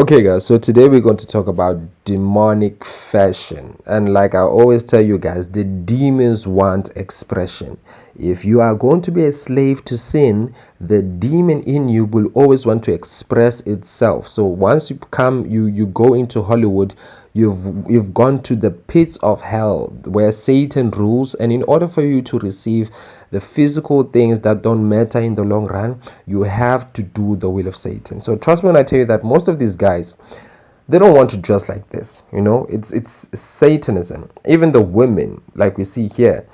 Okay, guys, so today we're going to talk about demonic fashion. And like I always tell you guys, the demons want expression. If you are going to be a slave to sin, the demon in you will always want to express itself. So once you go into Hollywood, you've gone to the pits of hell where Satan rules, and in order for you to receive the physical things that don't matter in the long run, you have to do the will of Satan. So trust me when I tell you that most of these guys, they don't want to dress like this. It's Satanism. Even the women, like we see here,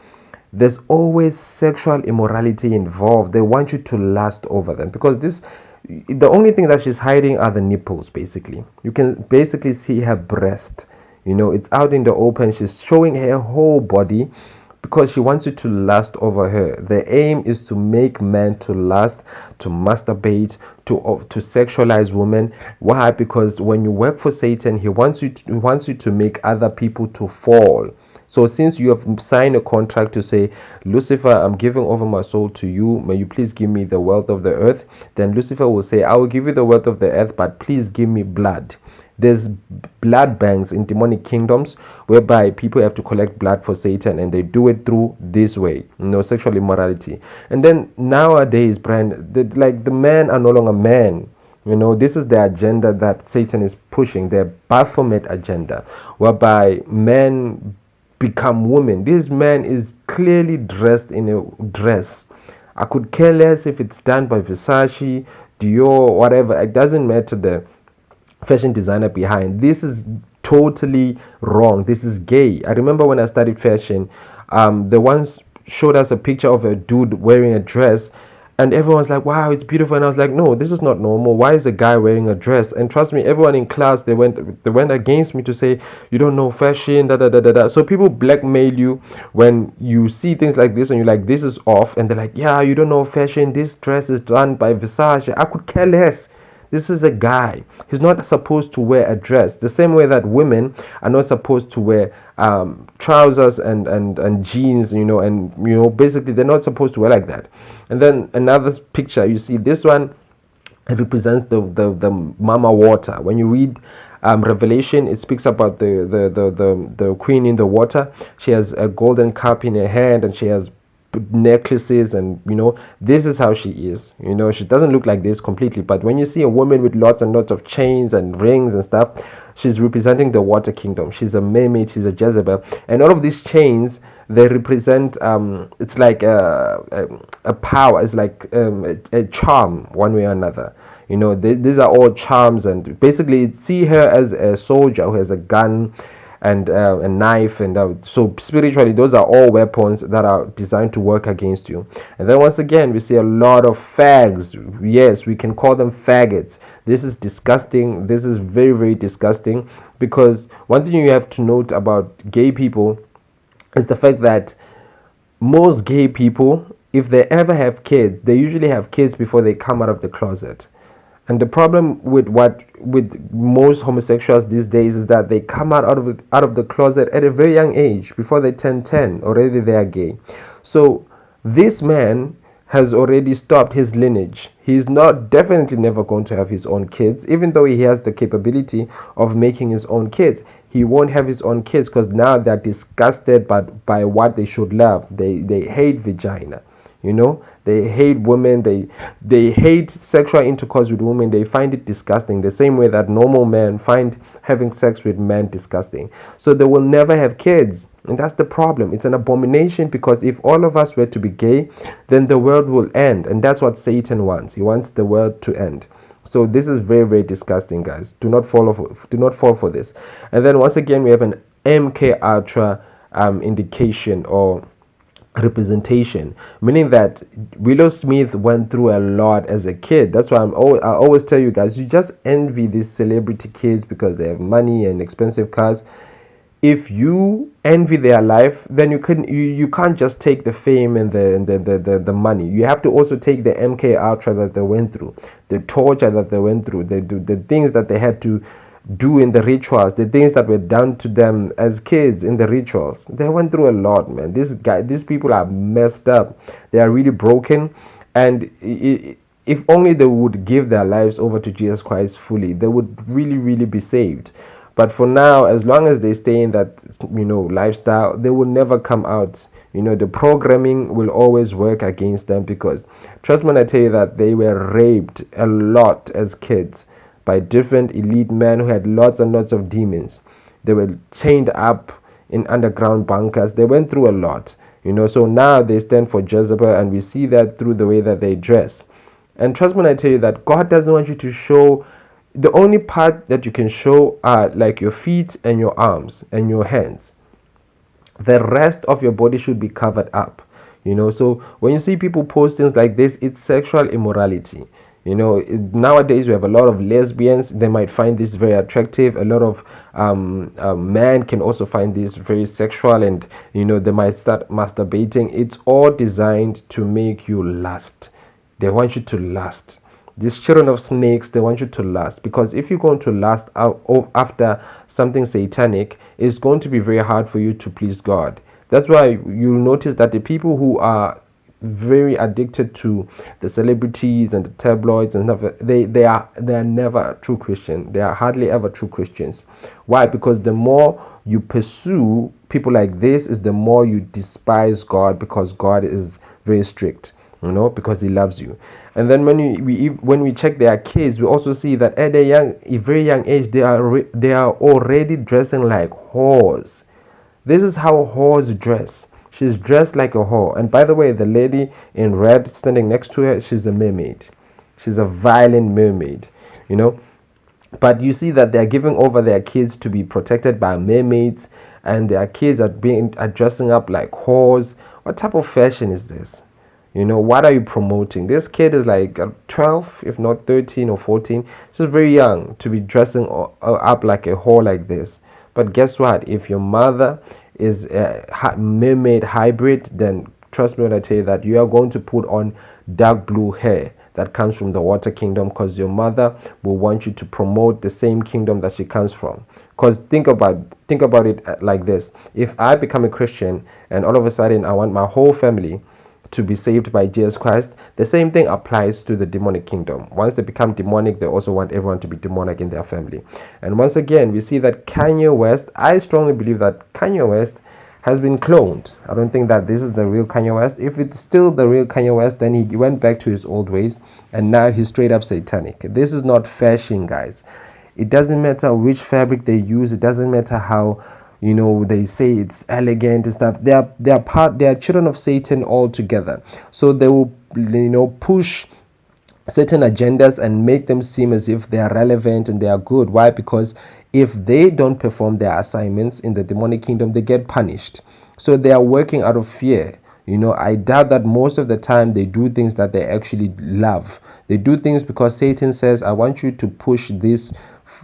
there's always sexual immorality involved. They want you to lust over them because the only thing that she's hiding are the nipples. Basically, you can basically see her breast. It's out in the open. She's showing her whole body because she wants you to lust over her. The aim is to make men to lust, to masturbate, to sexualize women. Why? Because when you work for Satan, he wants you to make other people to fall. So since you have signed a contract to say, Lucifer, I'm giving over my soul to you, may you please give me the wealth of the earth, then Lucifer will say, I will give you the wealth of the earth, but please give me blood. There's blood banks in demonic kingdoms whereby people have to collect blood for Satan, and they do it through this way, sexual immorality. And then nowadays, Brian, the men are no longer men. This is the agenda that Satan is pushing, the Baphomet agenda, whereby men become women. This man is clearly dressed in a dress. I could care less if it's done by Versace, Dior, whatever. It doesn't matter the fashion designer behind. This is totally wrong. This is gay. I remember when I studied fashion, they once showed us a picture of a dude wearing a dress, and everyone's like, wow, it's beautiful. And I was like, no, this is not normal. Why is a guy wearing a dress? And trust me, everyone in class, they went against me to say, you don't know fashion, da da da da da. So people blackmail you when you see things like this and you're like, this is off, and they're like, yeah, you don't know fashion, this dress is done by Versace. I could care less. This is a guy. He's not supposed to wear a dress. The same way that women are not supposed to wear trousers and jeans, and basically they're not supposed to wear like that. And then another picture, you see this one, it represents the mama water. When you read Revelation, it speaks about the queen in the water. She has a golden cup in her hand, and she has necklaces, and this is how she is. She doesn't look like this completely, but when you see a woman with lots and lots of chains and rings and stuff, she's representing the water kingdom. She's a mermaid, she's a Jezebel, and all of these chains, they represent it's like a power. It's like a charm, one way or another. These are all charms, and basically see her as a soldier who has a gun and a knife, and so spiritually those are all weapons that are designed to work against you. And then once again, we see a lot of fags. Yes, we can call them faggots. This is disgusting. This is very, very disgusting, because one thing you have to note about gay people is the fact that most gay people, if they ever have kids, they usually have kids before they come out of the closet. And the problem with most homosexuals these days is that they come out of the closet at a very young age. Before they turn 10, already they are gay. So this man has already stopped his lineage. He's not definitely never going to have his own kids, even though he has the capability of making his own kids. He won't have his own kids because now they're disgusted by what they should love. They hate vagina. They hate women. They hate sexual intercourse with women. They find it disgusting, the same way that normal men find having sex with men disgusting. So they will never have kids, and that's the problem. It's an abomination, because if all of us were to be gay, then the world will end, and that's what Satan wants. He wants the world to end. So this is very, very disgusting, guys. Do not fall for this. And then once again, we have an MK Ultra indication or representation, meaning that Willow Smith went through a lot as a kid. That's why I always tell you guys, you just envy these celebrity kids because they have money and expensive cars. If you envy their life, then you can't just take the fame and the money. You have to also take the MK Ultra that they went through, the torture that they went through, the things that they had to do in the rituals, the things that were done to them as kids in the rituals. They went through a lot, man. These people are messed up. They are really broken, and if only they would give their lives over to Jesus Christ fully, they would really, really be saved. But for now, as long as they stay in that, lifestyle, they will never come out. The programming will always work against them, because trust me when I tell you that they were raped a lot as kids by different elite men who had lots and lots of demons. They were chained up in underground bunkers. They went through a lot. So now they stand for Jezebel, and we see that through the way that they dress. And trust me when I tell you that God doesn't want you to show. The only part that you can show are like your feet and your arms and your hands. The rest of your body should be covered up. So when you see people post things like this, it's sexual immorality. Nowadays we have a lot of lesbians. They might find this very attractive. A lot of men can also find this very sexual, and they might start masturbating. It's all designed to make you lust. They want you to lust. These children of snakes, they want you to lust, because if you're going to lust after something satanic, it's going to be very hard for you to please God. That's why you'll notice that the people who are very addicted to the celebrities and the tabloids and stuff, they are never true Christian. They are hardly ever true Christians. Why? Because the more you pursue people like this, is the more you despise God, because God is very strict. Because He loves you. And then when we check their kids, we also see that at a very young age, they are already dressing like whores. This is how whores dress. She's dressed like a whore. And by the way, the lady in red standing next to her, she's a mermaid. She's a violent mermaid. But you see that they're giving over their kids to be protected by mermaids, and their kids are dressing up like whores. What type of fashion is this? What are you promoting? This kid is like 12, if not 13 or 14. She's very young to be dressing up like a whore like this. But guess what? If your mother is a mermaid hybrid, then trust me when I tell you that you are going to put on dark blue hair that comes from the water kingdom, because your mother will want you to promote the same kingdom that she comes from. Because think about it like this. If I become a Christian and all of a sudden I want my whole family to be saved by Jesus Christ, the same thing applies to the demonic kingdom. Once they become demonic, they also want everyone to be demonic in their family. And once again, we see that Kanye West, I strongly believe that Kanye West has been cloned. I don't think that this is the real Kanye West. If it's still the real Kanye West, then he went back to his old ways, and now he's straight up satanic. This is not fashion, guys. It doesn't matter which fabric they use. It doesn't matter how they say it's elegant and stuff. They are children of Satan altogether. So they will push certain agendas and make them seem as if they are relevant and they are good. Why? Because if they don't perform their assignments in the demonic kingdom, they get punished. So they are working out of fear. I doubt that most of the time they do things that they actually love. They do things because Satan says, I want you to push this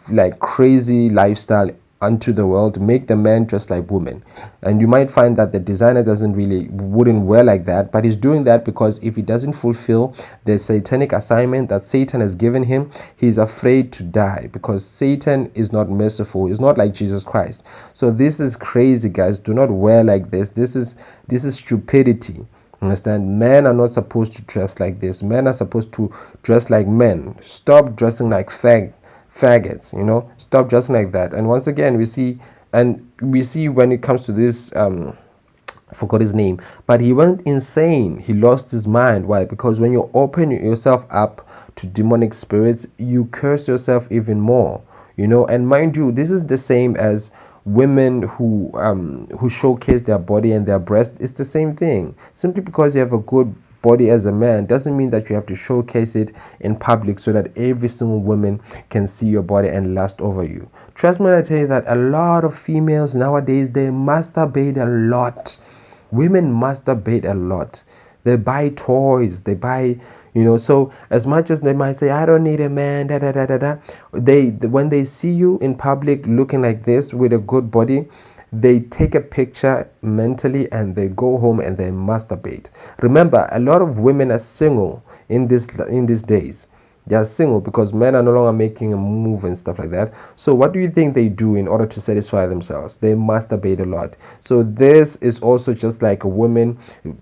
like crazy lifestyle unto the world, make the man dress like women. And you might find that the designer wouldn't wear like that, but he's doing that because if he doesn't fulfill the satanic assignment that Satan has given him, he's afraid to die, because Satan is not merciful. He's not like Jesus Christ. So this is crazy, guys. Do not wear like this. This is stupidity. Understand? Men are not supposed to dress like this. Men are supposed to dress like men. Stop dressing like faggots. Stop dressing like that. And once again, we see when it comes to this, I forgot his name, but he went insane. He lost his mind. Why? Because when you open yourself up to demonic spirits, you curse yourself even more. And mind you, this is the same as women who showcase their body and their breast. It's the same thing. Simply because you have a good body as a man doesn't mean that you have to showcase it in public so that every single woman can see your body and lust over you. Trust me when I tell you that a lot of females nowadays, they masturbate a lot. Women masturbate a lot. They buy toys, they buy, so as much as they might say, I don't need a man, when they see you in public looking like this with a good body, they take a picture mentally and they go home and they masturbate. Remember, a lot of women are single in these days. They are single because men are no longer making a move and stuff like that. So what do you think they do in order to satisfy themselves? They masturbate a lot. So this is also just like a woman,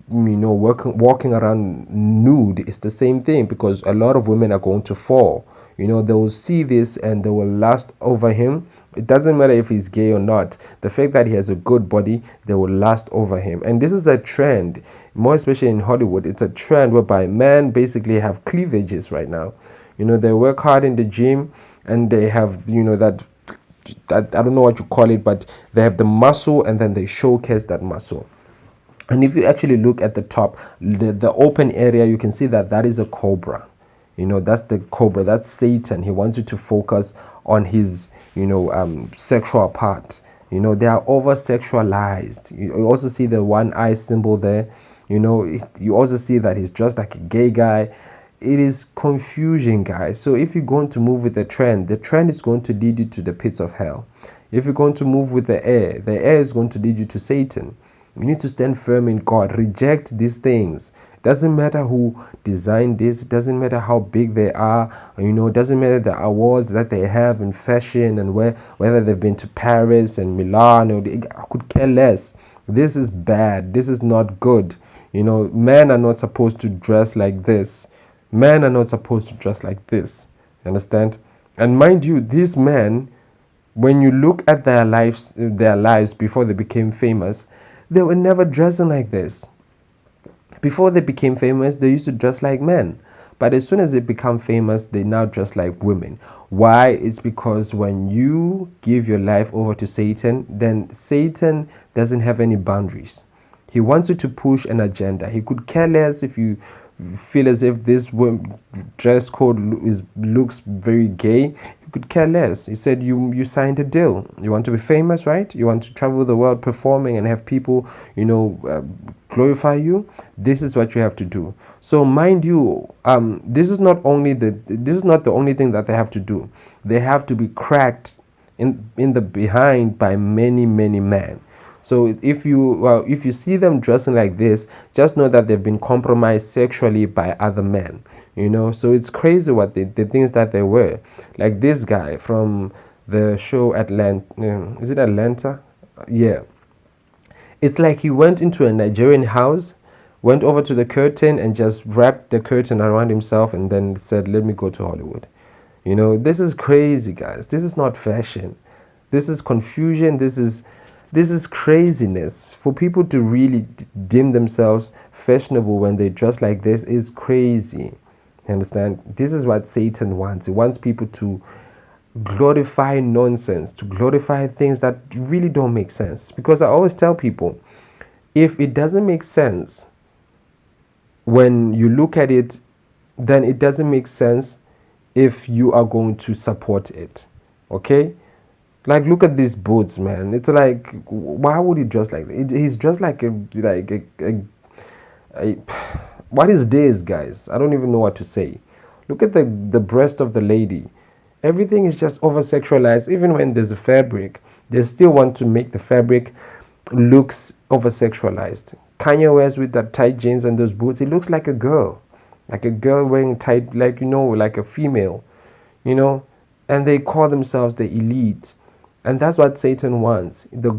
walking around nude. It's the same thing, because a lot of women are going to fall. They will see this and they will lust over him. It doesn't matter if he's gay or not. The fact that he has a good body, they will lust over him. And this is a trend, more especially in Hollywood. It's a trend whereby men basically have cleavages right now. They work hard in the gym and they have, that I don't know what you call it, but they have the muscle and then they showcase that muscle. And if you actually look at the top, the open area, you can see that is a cobra. That's the cobra. That's Satan. He wants you to focus on his, sexual part. They are over sexualized. You also see the one eye symbol there. You also see that he's just like a gay guy. It is confusion, guys. So if you're going to move with the trend is going to lead you to the pits of hell. If you're going to move with the air is going to lead you to Satan. You need to stand firm in God. Reject these things. Doesn't matter who designed this. It doesn't matter how big they are. It doesn't matter the awards that they have in fashion and whether they've been to Paris and Milan. I could care less. This is bad. This is not good. Men are not supposed to dress like this. Men are not supposed to dress like this. Understand? And mind you, these men, when you look at their lives before they became famous, they were never dressing like this. Before they became famous, they used to dress like men. But as soon as they become famous, they now dress like women. Why? It's because when you give your life over to Satan, then Satan doesn't have any boundaries. He wants you to push an agenda. He could care less if you feel as if this dress code looks very gay. You could care less. He said you signed a deal. You want to be famous, right? You want to travel the world performing and have people glorify you. This is what you have to do. So mind you, this is not the only thing that they have to do. They have to be cracked in the behind by many men. So if you see them dressing like this, just know that they've been compromised sexually by other men. So it's crazy what the things that they were. Like this guy from the show Atlanta. Is it Atlanta? Yeah. It's like he went into a Nigerian house, went over to the curtain and just wrapped the curtain around himself and then said, "Let me go to Hollywood." This is crazy, guys. This is not fashion. This is confusion. This is craziness. For people to really deem themselves fashionable when they dress like this is crazy. You understand? This is what Satan wants. He wants people to glorify nonsense, to glorify things that really don't make sense. Because I always tell people, if it doesn't make sense when you look at it, then it doesn't make sense if you are going to support it. Okay? Like, look at these boots, man. It's like, why would he dress like that? He's dressed like a what is this, guys? I don't even know what to say. Look at the breast of the lady. Everything is just over sexualized. Even when there's a fabric, they still want to make the fabric looks over sexualized. Kanye West with that tight jeans and those boots, he looks like a girl wearing tight, like a female, and they call themselves the elite. And that's what Satan wants. The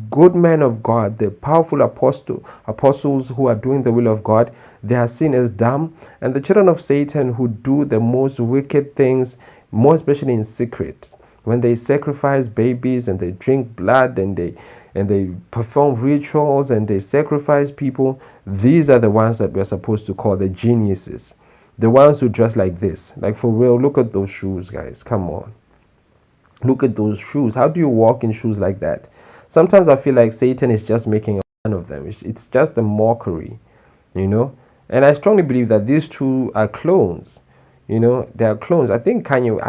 good men of God, the powerful apostles who are doing the will of God, they are seen as dumb. And the children of Satan who do the most wicked things, more especially in secret, when they sacrifice babies and they drink blood and they perform rituals and they sacrifice people, these are the ones that we're supposed to call the geniuses. The ones who dress like this. Like, for real, look at those shoes, guys. Come on. Look at those shoes. How do you walk in shoes like that? Sometimes I feel like Satan is just making fun of them. It's just a mockery, And I strongly believe that these two are clones. They are clones. I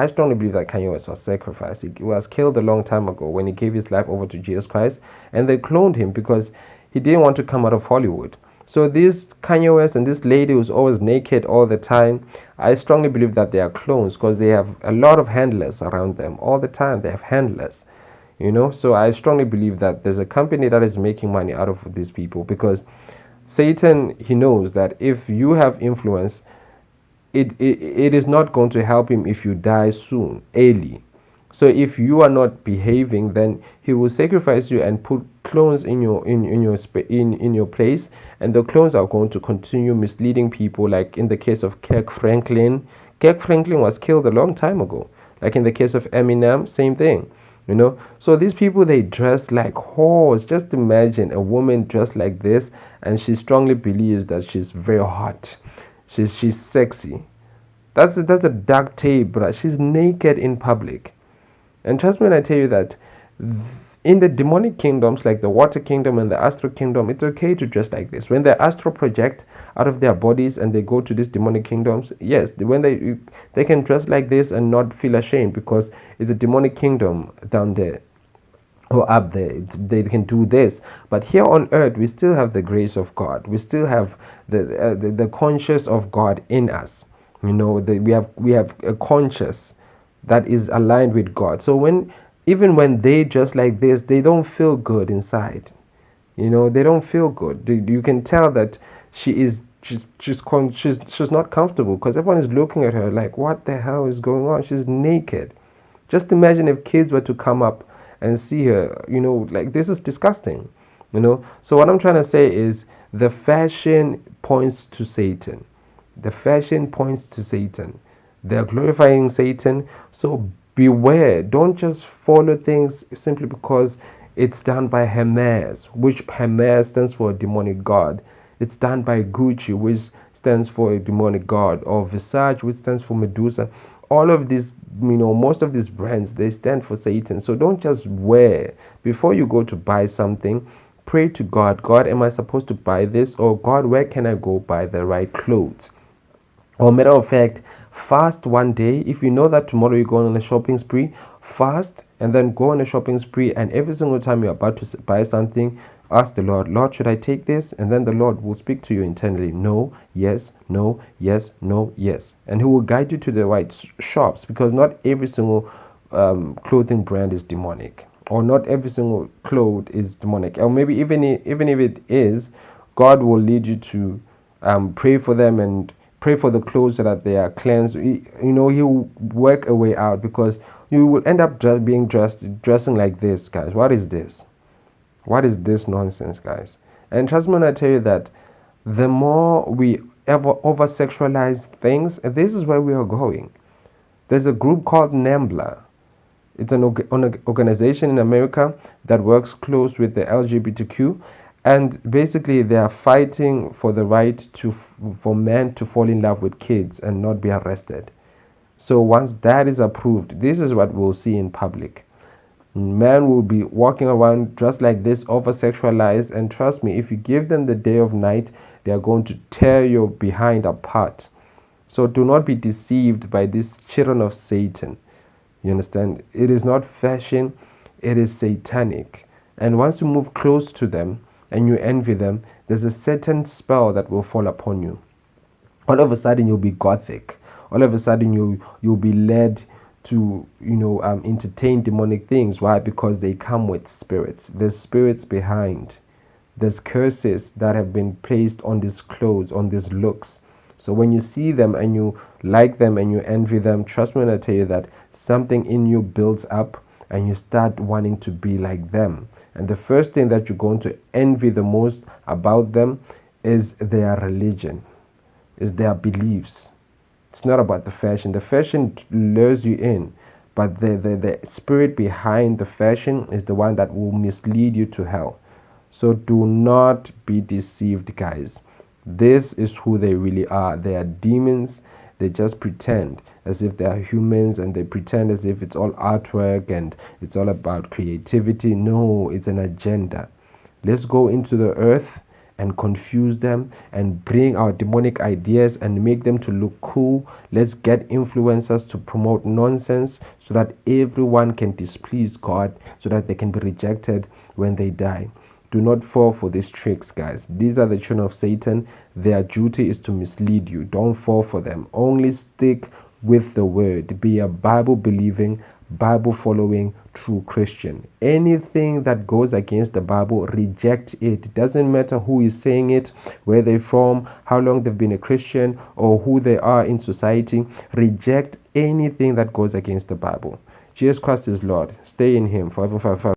strongly believe that Kanye West was sacrificed. He was killed a long time ago when he gave his life over to Jesus Christ. And they cloned him because he didn't want to come out of Hollywood. So this Kanye West and this lady who's always naked all the time, I strongly believe that they are clones because they have a lot of handlers around them all the time. They have handlers, So I strongly believe that there's a company that is making money out of these people because Satan, he knows that if you have influence, it is not going to help him if you die soon, early. So if you are not behaving, then he will sacrifice you and put clones in your place, and the clones are going to continue misleading people. Like in the case of Kirk Franklin, was killed a long time ago. Like in the case of Eminem, same thing. So these people, they dress like whores. Just imagine a woman dressed like this, and she strongly believes that she's very hot, she's sexy. That's a dark tape, but she's naked in public. And trust me when I tell you that in the demonic kingdoms, like the water kingdom and the astral kingdom, it's okay to dress like this. When the astral project out of their bodies and they go to these demonic kingdoms, yes, when they can dress like this and not feel ashamed, because it's a demonic kingdom down there or up there. They can do this. But here on earth, we still have the grace of God. We still have the conscience of God in us. We have a conscience that is aligned with God. So even when they dress like this, they don't feel good inside. They don't feel good. You can tell that she's not comfortable, because everyone is looking at her like, what the hell is going on? She's naked. Just imagine if kids were to come up and see her, like, this is disgusting. So what I'm trying to say is, the fashion points to Satan. The fashion points to Satan. They're glorifying Satan. So beware. Don't just follow things simply because it's done by Hermes, which Hermes stands for a demonic god. It's done by Gucci, which stands for a demonic god, or Versace, which stands for Medusa. All of these, most of these brands, they stand for Satan. So don't just wear. Before you go to buy something, pray to God. God, am I supposed to buy this? Or God, where can I go buy the right clothes? Or matter of fact, fast one day. If you know that tomorrow you're going on a shopping spree, fast and then go on a shopping spree, and every single time you're about to buy something, ask the Lord, Lord, should I take this? And then the Lord will speak to you internally. No, yes, no, yes, no, yes. And he will guide you to the right shops, because not every single clothing brand is demonic, or not every single cloth is demonic. Or maybe even if it is, God will lead you to pray for them and pray for the clothes so that they are cleansed. He'll work a way out, because you will end up dressing like this, guys. What is this? What is this nonsense, guys? And trust me when I tell you that the more we ever over-sexualize things, this is where we are going. There's a group called NAMBLA. It's an organization in America that works close with the LGBTQ. And basically, they are fighting for the right for men to fall in love with kids and not be arrested. So once that is approved, this is what we'll see in public. Men will be walking around dressed like this, over-sexualized, and trust me, if you give them the day of night, they are going to tear your behind apart. So do not be deceived by these children of Satan. You understand? It is not fashion, it is satanic. And once you move close to them and you envy them, there's a certain spell that will fall upon you. All of a sudden, you'll be gothic. All of a sudden, you'll be led to entertain demonic things. Why? Because they come with spirits. There's spirits behind. There's curses that have been placed on these clothes, on these looks. So when you see them and you like them and you envy them, trust me when I tell you that something in you builds up and you start wanting to be like them. And the first thing that you're going to envy the most about them is their religion, is their beliefs. It's not about the fashion. The fashion lures you in, but the spirit behind the fashion is the one that will mislead you to hell. So do not be deceived, guys. This is who they really are. They are demons. They just pretend as if they are humans, and they pretend as if it's all artwork and it's all about creativity. No, it's an agenda. Let's go into the earth and confuse them and bring our demonic ideas and make them to look cool. Let's get influencers to promote nonsense so that everyone can displease God, so that they can be rejected when they die. Do not fall for these tricks, guys. These are the children of Satan. Their duty is to mislead you. Don't fall for them. Only stick with the word. Be a Bible believing, Bible following, true Christian. Anything that goes against the Bible, reject it. It doesn't matter who is saying it, where they're from, how long they've been a Christian, or who they are in society. Reject anything that goes against the Bible. Jesus Christ is Lord. Stay in Him forever.